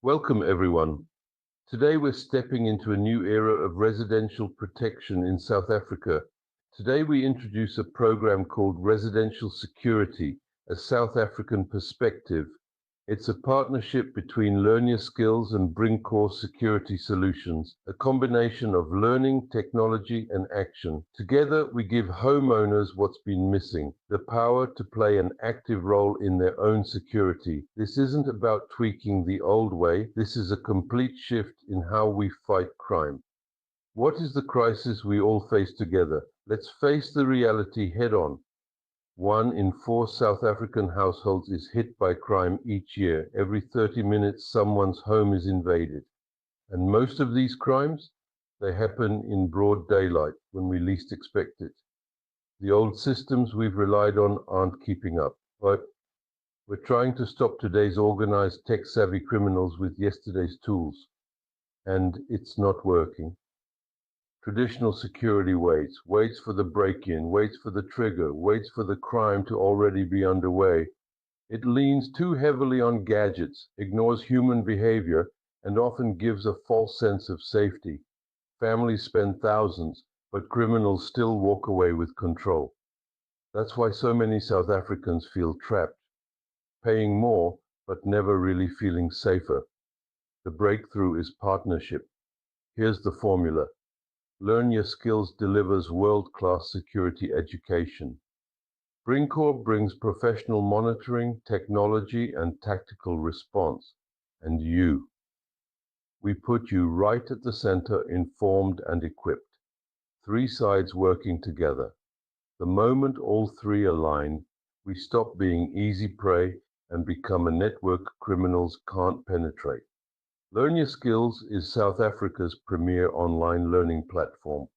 Welcome, everyone. Today we're stepping into a new era of residential protection in South Africa. Today we introduce a program called Residential Security, a South African perspective. It's a partnership between Learnyaskills and Brincor Security Solutions, a combination of learning, technology, and action. Together, we give homeowners what's been missing, the power to play an active role in their own security. This isn't about tweaking the old way. This is a complete shift in how we fight crime. What is the crisis we all face together? Let's face the reality head on. 1 in 4 South African households is hit by crime each year. Every 30 minutes, someone's home is invaded. And most of these crimes, they happen in broad daylight when we least expect it. The old systems we've relied on aren't keeping up. But we're trying to stop today's organized tech-savvy criminals with yesterday's tools. And it's not working. Traditional security waits for the break-in, waits for the trigger, waits for the crime to already be underway. It leans too heavily on gadgets, ignores human behavior, and often gives a false sense of safety. Families spend thousands, but criminals still walk away with control. That's why so many South Africans feel trapped, paying more, but never really feeling safer. The breakthrough is partnership. Here's the formula. Learnyaskills delivers world-class security education. Brincor brings professional monitoring, technology, and tactical response. And you. We put you right at the center, informed and equipped. 3 sides working together. The moment all 3 align, we stop being easy prey and become a network criminals can't penetrate. Learnyaskills is South Africa's premier online learning platform.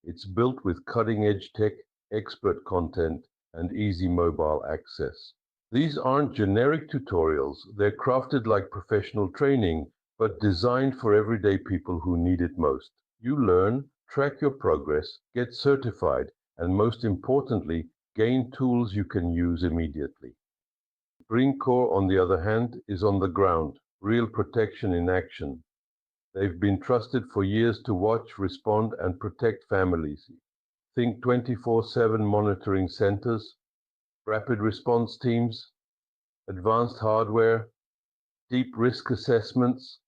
It's built with cutting-edge tech, expert content, and easy mobile access. These aren't generic tutorials. They're crafted like professional training, but designed for everyday people who need it most. You learn, track your progress, get certified, and most importantly, gain tools you can use immediately. Brincor, on the other hand, is on the ground. Real protection in action. They've been trusted for years to watch, respond, and protect families. Think 24/7 monitoring centers, rapid response teams, advanced hardware, deep risk assessments.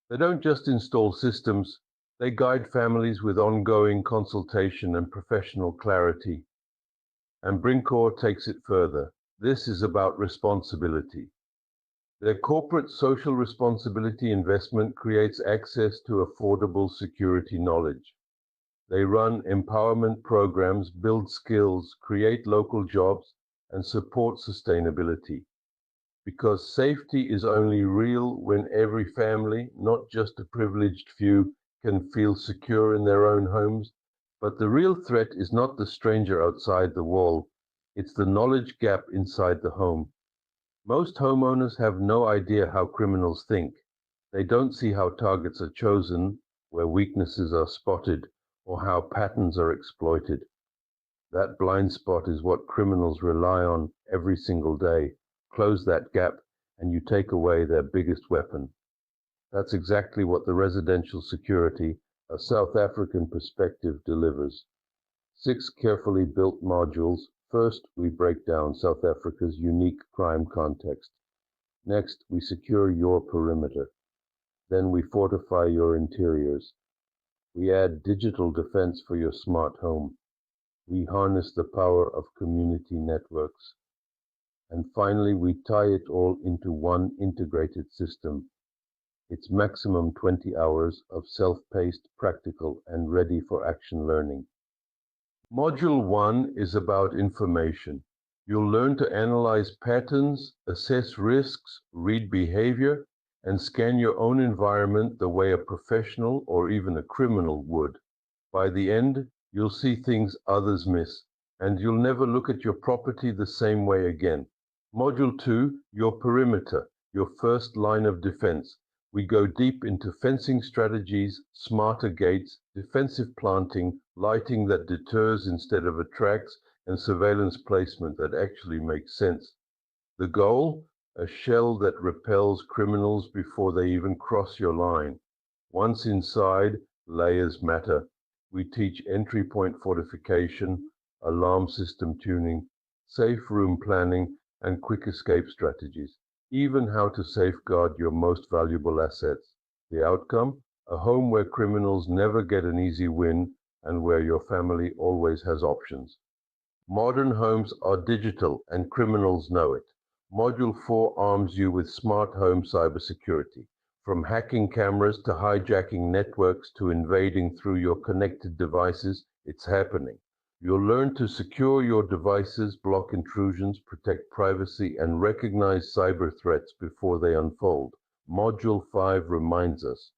They don't just install systems, they guide families with ongoing consultation and professional clarity. And Brincor takes it further. This is about responsibility. Their corporate social responsibility investment creates access to affordable security knowledge. They run empowerment programs, build skills, create local jobs, and support sustainability. Because safety is only real when every family, not just a privileged few, can feel secure in their own homes. But the real threat is not the stranger outside the wall, it's the knowledge gap inside the home. Most homeowners have no idea how criminals think. They don't see how targets are chosen, where weaknesses are spotted, or how patterns are exploited. That blind spot is what criminals rely on every single day. Close that gap, and you take away their biggest weapon. That's exactly what the residential security, a South African perspective, delivers. 6 carefully built modules. First, we break down South Africa's unique crime context. Next, we secure your perimeter. Then we fortify your interiors. We add digital defense for your smart home. We harness the power of community networks. And finally, we tie it all into one integrated system. It's maximum 20 hours of self-paced, practical, and ready-for-action learning. Module 1 is about information. You'll learn to analyze patterns, assess risks, read behavior, and scan your own environment the way a professional or even a criminal would. By the end, you'll see things others miss, and you'll never look at your property the same way again. Module 2, your perimeter, your first line of defense. We go deep into fencing strategies, smarter gates, defensive planting, lighting that deters instead of attracts, and surveillance placement that actually makes sense. The goal? a shell that repels criminals before they even cross your line. Once inside, layers matter. We teach entry point fortification, alarm system tuning, safe room planning, and quick escape strategies, even how to safeguard your most valuable assets. The outcome? A home where criminals never get an easy win and where your family always has options. Modern homes are digital and criminals know it. Module 4 arms you with smart home cybersecurity. From hacking cameras to hijacking networks to invading through your connected devices, it's happening. You'll learn to secure your devices, block intrusions, protect privacy, and recognize cyber threats before they unfold. Module 5 reminds us,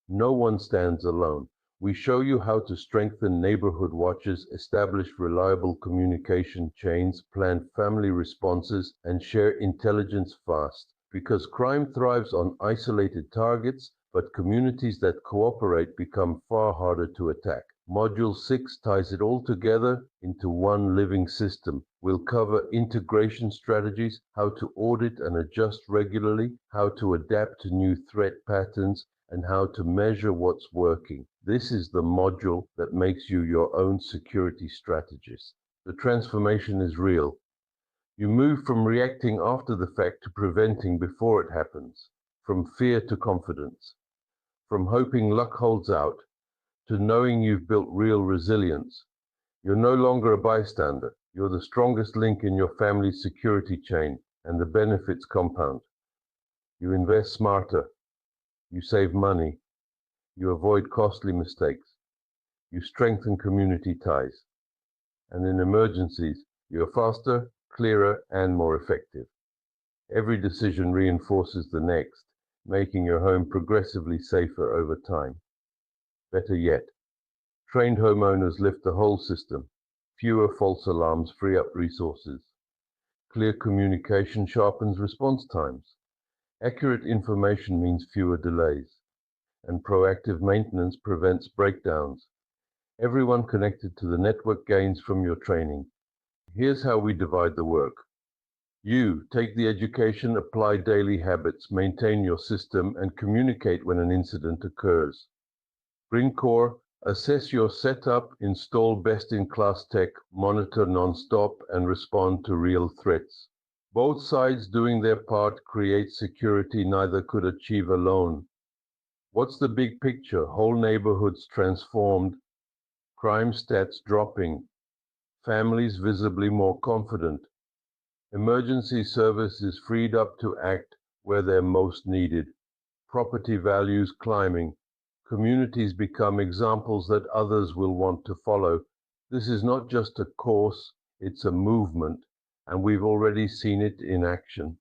no one stands alone. We show you how to strengthen neighborhood watches, establish reliable communication chains, plan family responses, and share intelligence fast. Because crime thrives on isolated targets, but communities that cooperate become far harder to attack. Module 6 ties it all together into one living system. We'll cover integration strategies, how to audit and adjust regularly, how to adapt to new threat patterns, and how to measure what's working. This is the module that makes you your own security strategist. The transformation is real. You move from reacting after the fact to preventing before it happens, from fear to confidence, from hoping luck holds out to knowing you've built real resilience. You're no longer a bystander. You're the strongest link in your family's security chain, and the benefits compound. You invest smarter. You save money. You avoid costly mistakes. You strengthen community ties. And in emergencies, you're faster, clearer, and more effective. Every decision reinforces the next, making your home progressively safer over time. Better yet, trained homeowners lift the whole system. Fewer false alarms free up resources. Clear communication sharpens response times. Accurate information means fewer delays. And proactive maintenance prevents breakdowns. Everyone connected to the network gains from your training. Here's how we divide the work. You take the education, apply daily habits, maintain your system, and communicate when an incident occurs. Brincor, assess your setup, install best-in-class tech, monitor non-stop, and respond to real threats. Both sides doing their part create security neither could achieve alone. What's the big picture? Whole neighborhoods transformed, crime stats dropping, families visibly more confident, emergency services freed up to act where they're most needed, property values climbing, communities become examples that others will want to follow. This is not just a course, it's a movement, and we've already seen it in action.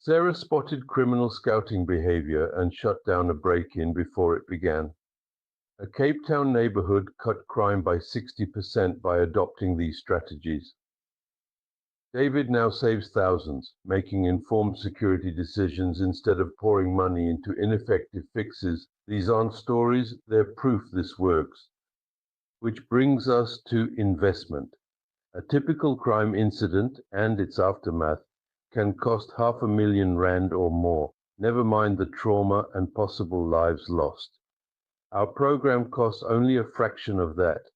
Sarah spotted criminal scouting behavior and shut down a break-in before it began. A Cape Town neighborhood cut crime by 60% by adopting these strategies. David now saves thousands, making informed security decisions instead of pouring money into ineffective fixes. These aren't stories, they're proof this works. Which brings us to investment. A typical crime incident and its aftermath can cost R500,000 or more, never mind the trauma and possible lives lost. Our program costs only a fraction of that.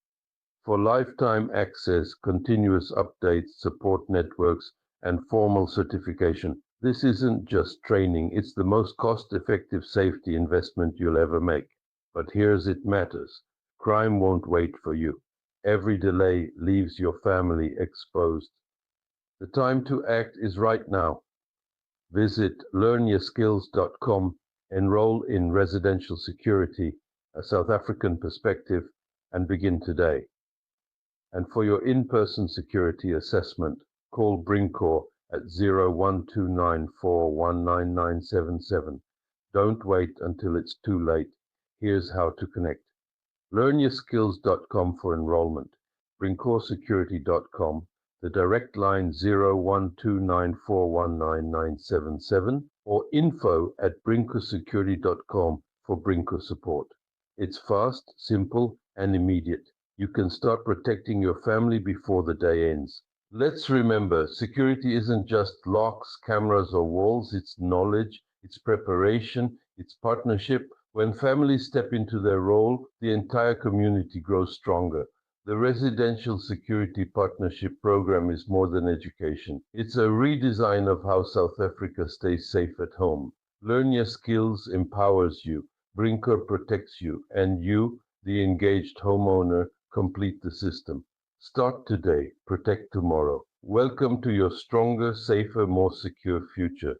For lifetime access, continuous updates, support networks, and formal certification, this isn't just training, it's the most cost-effective safety investment you'll ever make. But here's it matters. Crime won't wait for you. Every delay leaves your family exposed. The time to act is right now. Visit Learnyaskills.com, enroll in residential security, a South African perspective, and begin today. And for your in-person security assessment, call Brincor at 0129419977. Don't wait until it's too late. Here's how to connect. Learnyaskills.com for enrollment, brincorsecurity.com, the direct line 0129419977, or info@brincorsecurity.com for Brincor support. It's fast, simple, and immediate. You can start protecting your family before the day ends. Let's remember, security isn't just locks, cameras, or walls, it's knowledge, it's preparation, it's partnership. When families step into their role, the entire community grows stronger. The Residential Security Partnership Program is more than education. It's a redesign of how South Africa stays safe at home. Learn Your Skills empowers you, Brincor protects you, and you, the engaged homeowner, complete the system. Start today, protect tomorrow. Welcome to your stronger, safer, more secure future.